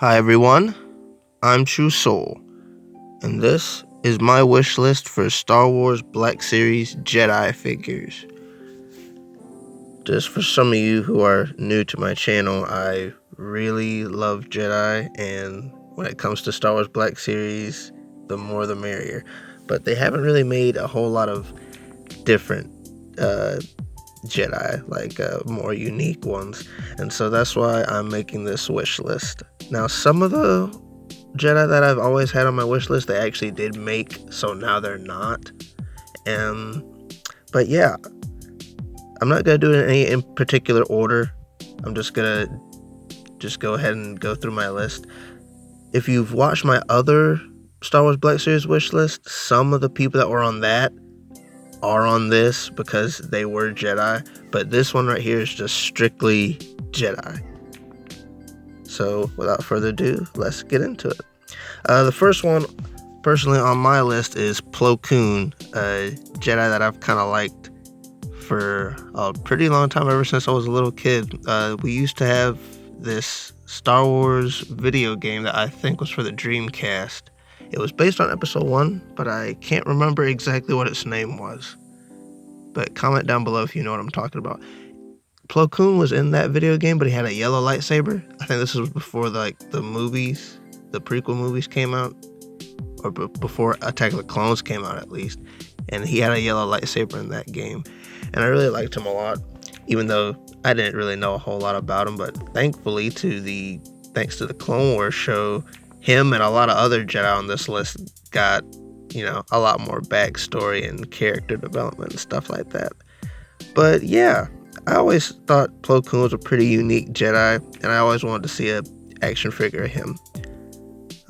Hi everyone, I'm True Soul, and this is my wish list for Star Wars Black Series Jedi figures. Just for some of you who are new to my channel, I really love Jedi, and when it comes to Star Wars Black Series, the more the merrier. But they haven't really made a whole lot of different Jedi, more unique ones, and so that's why I'm making this wish list. Now, some of the Jedi that I've always had on my wish list, they actually did make, so now they're not. But yeah, I'm not gonna do it in any in particular order. I'm just gonna go ahead and go through my list. If you've watched my other Star Wars Black Series wish list, some of the people that were on that are on this because they were Jedi, but this one right here is just strictly Jedi. So without further ado, let's get into it. The first one, personally on my list, is Plo Koon, a Jedi that I've kind of liked for a pretty long time, ever since I was a little kid. We used to have this Star Wars video game that I think was for the Dreamcast. It was based on Episode 1, but I can't remember exactly what its name was. But comment down below if you know what I'm talking about. Plo Koon was in that video game, but he had a yellow lightsaber. I think this was before the movies, the prequel movies came out, or before Attack of the Clones came out at least. And he had a yellow lightsaber in that game, and I really liked him a lot, even though I didn't really know a whole lot about him. But thankfully, thanks to the Clone Wars show, him and a lot of other Jedi on this list got, a lot more backstory and character development and stuff like that. But yeah, I always thought Plo Koon was a pretty unique Jedi, and I always wanted to see an action figure of him.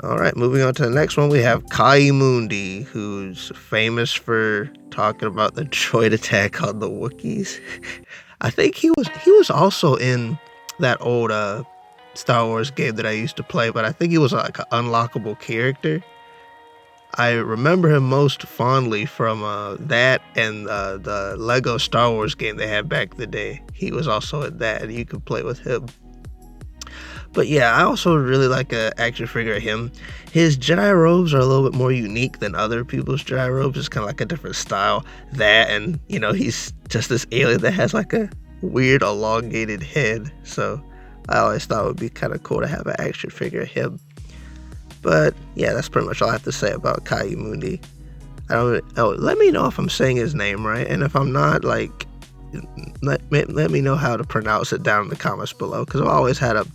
Alright, moving on to the next one, we have Ki-Adi-Mundi, who's famous for talking about the droid attack on the Wookiees. I think he was also in that old Star Wars game that I used to play, but I think he was like an unlockable character. I remember him most fondly from that and the Lego Star Wars game they had back in the day. He was also in that, and you could play with him. But yeah, I also really like an action figure of him. His Jedi robes are a little bit more unique than other people's Jedi robes. It's kind of like a different style. That, and he's just this alien that has like a weird elongated head. So I always thought it would be kind of cool to have an action figure of him. But yeah, that's pretty much all I have to say about Ki-Adi-Mundi. Let me know if I'm saying his name right, and if I'm not, let me know how to pronounce it down in the comments below, because I've always had a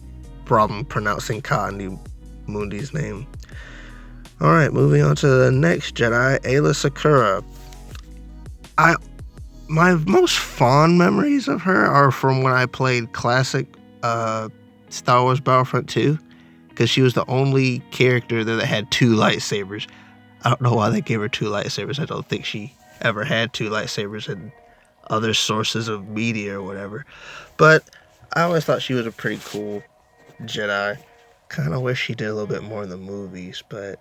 problem pronouncing Ki-Adi-Mundi's name. Alright, moving on to the next Jedi, Aayla Secura. My most fond memories of her are from when I played classic Star Wars Battlefront 2, because she was the only character there that had two lightsabers. I don't know why they gave her two lightsabers. I don't think she ever had two lightsabers in other sources of media or whatever. But I always thought she was a pretty cool Jedi. Kind of wish she did a little bit more in the movies, but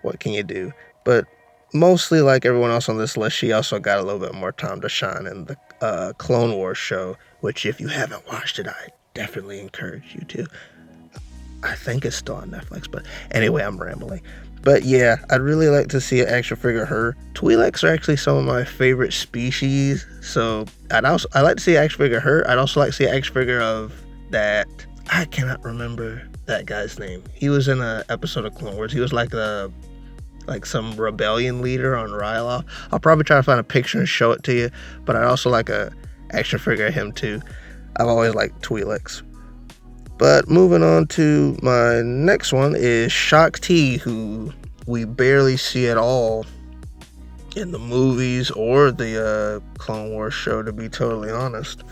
what can you do? But mostly like everyone else on this list, she also got a little bit more time to shine in the Clone Wars show, which if you haven't watched it, I definitely encourage you to. I think it's still on Netflix, but anyway, I'm rambling. But yeah, I'd really like to see an action figure of her. Twi'leks are actually some of my favorite species, so I'd like to see an action figure of her. I'd also like to see an action figure of that. I cannot remember that guy's name. He was in an episode of Clone Wars. He was like some rebellion leader on Ryloth. I'll probably try to find a picture and show it to you, but I'd also like a action figure of him too. I've always liked Twi'leks. But moving on to my next one is Shaak Ti, who we barely see at all in the movies or the Clone Wars show, to be totally honest.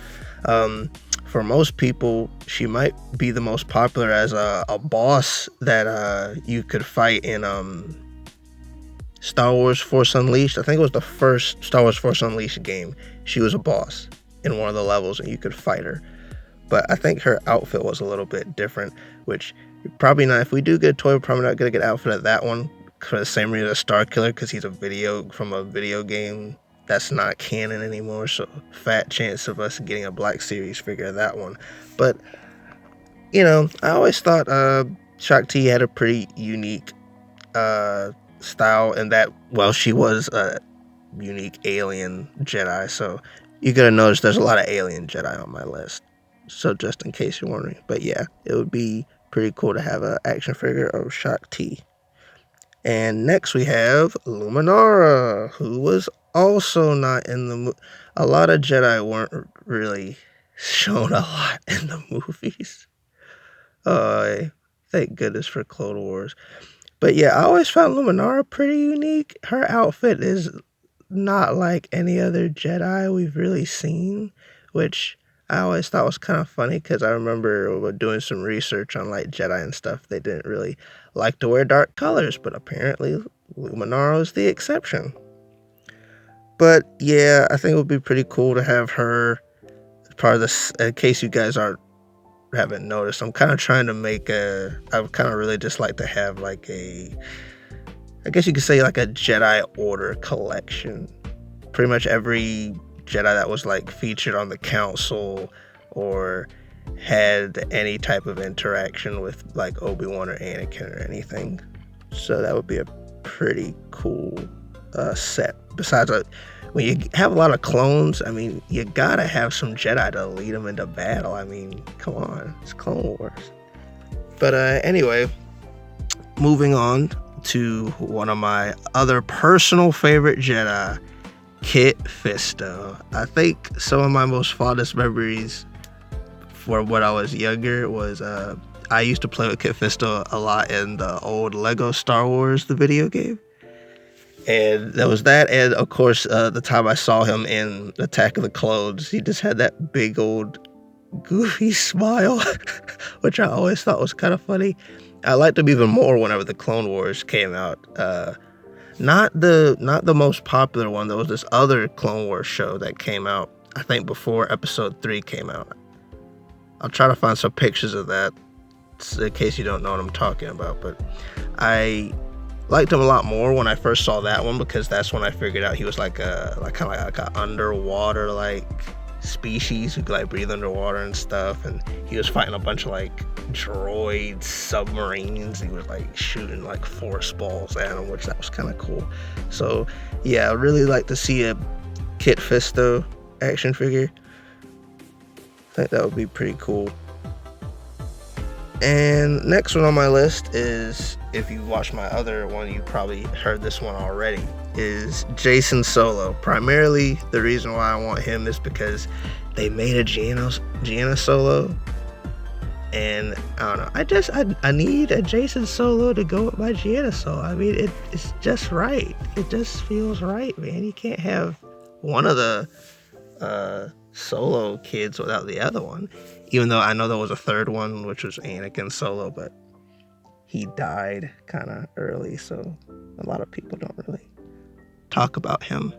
For most people, she might be the most popular as a boss that you could fight in Star Wars Force Unleashed. I think it was the first Star Wars Force Unleashed game. She was a boss in one of the levels, and you could fight her. But I think her outfit was a little bit different, which probably not. If we do get a toy, we're probably not going to get an outfit of that one for the same reason as Starkiller, because he's from a video game that's not canon anymore. So fat chance of us getting a Black Series figure of that one. But I always thought Shaak Ti had a pretty unique style in that, well, she was a unique alien Jedi, so you're gonna notice there's a lot of alien Jedi on my list. So just in case you're wondering, but yeah, it would be pretty cool to have an action figure of Shaak Ti. And next we have Luminara, who was also not in the movie. A lot of Jedi weren't really shown a lot in the movies. Thank goodness for Clone Wars. But yeah, I always found Luminara pretty unique. Her outfit is not like any other Jedi we've really seen, which I always thought was kind of funny because I remember doing some research on like Jedi and stuff. They didn't really like to wear dark colors, but apparently Luminara is the exception. But yeah, I think it would be pretty cool to have her part of this. In case you guys haven't noticed, I'm kind of trying to make I would kind of really just like to have like I guess you could say like a Jedi Order collection. Pretty much every Jedi that was like featured on the council or had any type of interaction with like Obi-Wan or Anakin or anything. So that would be a pretty cool set. Besides, when you have a lot of clones, I mean, you gotta have some Jedi to lead them into battle. I mean, come on, it's Clone Wars. But anyway, moving on to one of my other personal favorite Jedi, Kit Fisto. I think some of my most fondest memories for when I was younger was I used to play with Kit Fisto a lot in the old Lego Star Wars, the video game. And there was that, and of course, the time I saw him in Attack of the Clones, he just had that big old goofy smile, which I always thought was kind of funny. I liked him even more whenever the Clone Wars came out. Not the most popular one. There was this other Clone Wars show that came out, I think, before Episode 3 came out. I'll try to find some pictures of that in case you don't know what I'm talking about. But I liked him a lot more when I first saw that one because that's when I figured out he was like kind of like an underwater like species who could like breathe underwater and stuff, and he was fighting a bunch of like droid submarines. He was like shooting like force balls at them, which that was kind of cool. So yeah, I really like to see a Kit Fisto action figure. I think that would be pretty cool. And next one on my list is, if you watched my other one, you probably heard this one already, is Jacen Solo. Primarily, the reason why I want him is because they made a Gianna Solo, and I don't know. I need a Jacen Solo to go with my Gianna Solo. I mean, it's just right. It just feels right, man. You can't have one of the Solo kids without the other one. Even though I know there was a third one, which was Anakin Solo, but he died kind of early, so a lot of people don't really talk about him.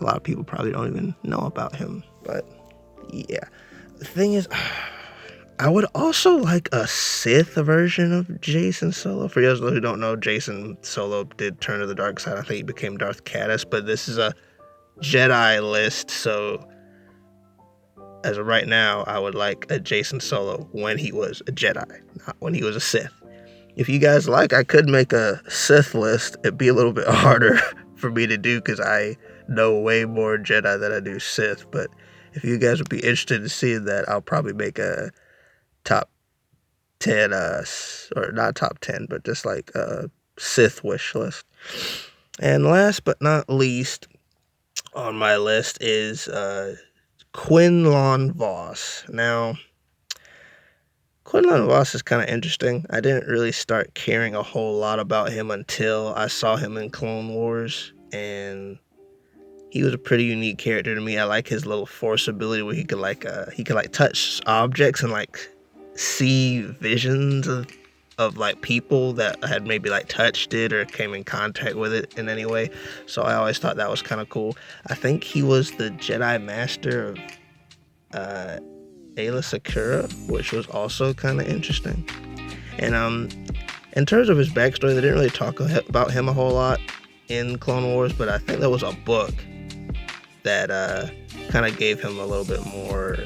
A lot of people probably don't even know about him, but yeah. The thing is, I would also like a Sith version of Jacen Solo. For those who don't know, Jacen Solo did turn to the dark side. I think he became Darth Caddus, but this is a Jedi list, so as of right now, I would like a Jacen Solo when he was a Jedi, not when he was a Sith. If you guys like, I could make a Sith list. It'd be a little bit harder for me to do because I know way more Jedi than I do Sith. But if you guys would be interested in seeing that, I'll probably make a top 10, or not top 10, but just like a Sith wish list. And last but not least on my list is Quinlan Vos. Now, Quinlan Vos is kind of interesting. I didn't really start caring a whole lot about him until I saw him in Clone Wars, and he was a pretty unique character to me. I like his little force ability where he could touch objects and like see visions of like people that had maybe like touched it or came in contact with it in any way. So I always thought that was kind of cool. I think he was the Jedi Master of Aayla Secura, which was also kind of interesting. And in terms of his backstory, they didn't really talk about him a whole lot in Clone Wars, but I think there was a book that kind of gave him a little bit more,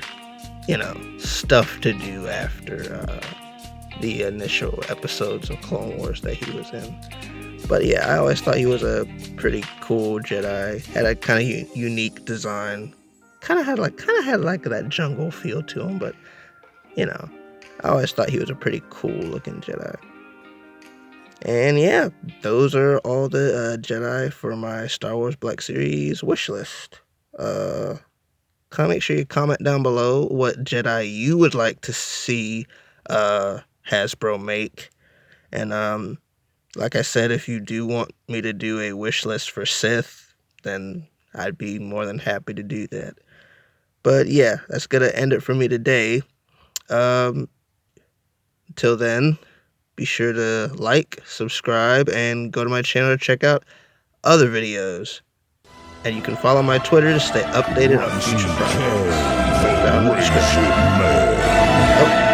stuff to do after the initial episodes of Clone Wars that he was in. But yeah, I always thought he was a pretty cool Jedi. Had a kind of unique design. Kind of had like that jungle feel to him, but you know, I always thought he was a pretty cool looking Jedi. And yeah, those are all the Jedi for my Star Wars Black Series wish list. Make sure you comment down below what Jedi you would like to see Hasbro make. And like I said, if you do want me to do a wish list for Sith, then I'd be more than happy to do that. But yeah, that's going to end it for me today. Until then, be sure to like, subscribe, and go to my channel to check out other videos. And you can follow my Twitter to stay updated on future projects. Link down in the description. Oh.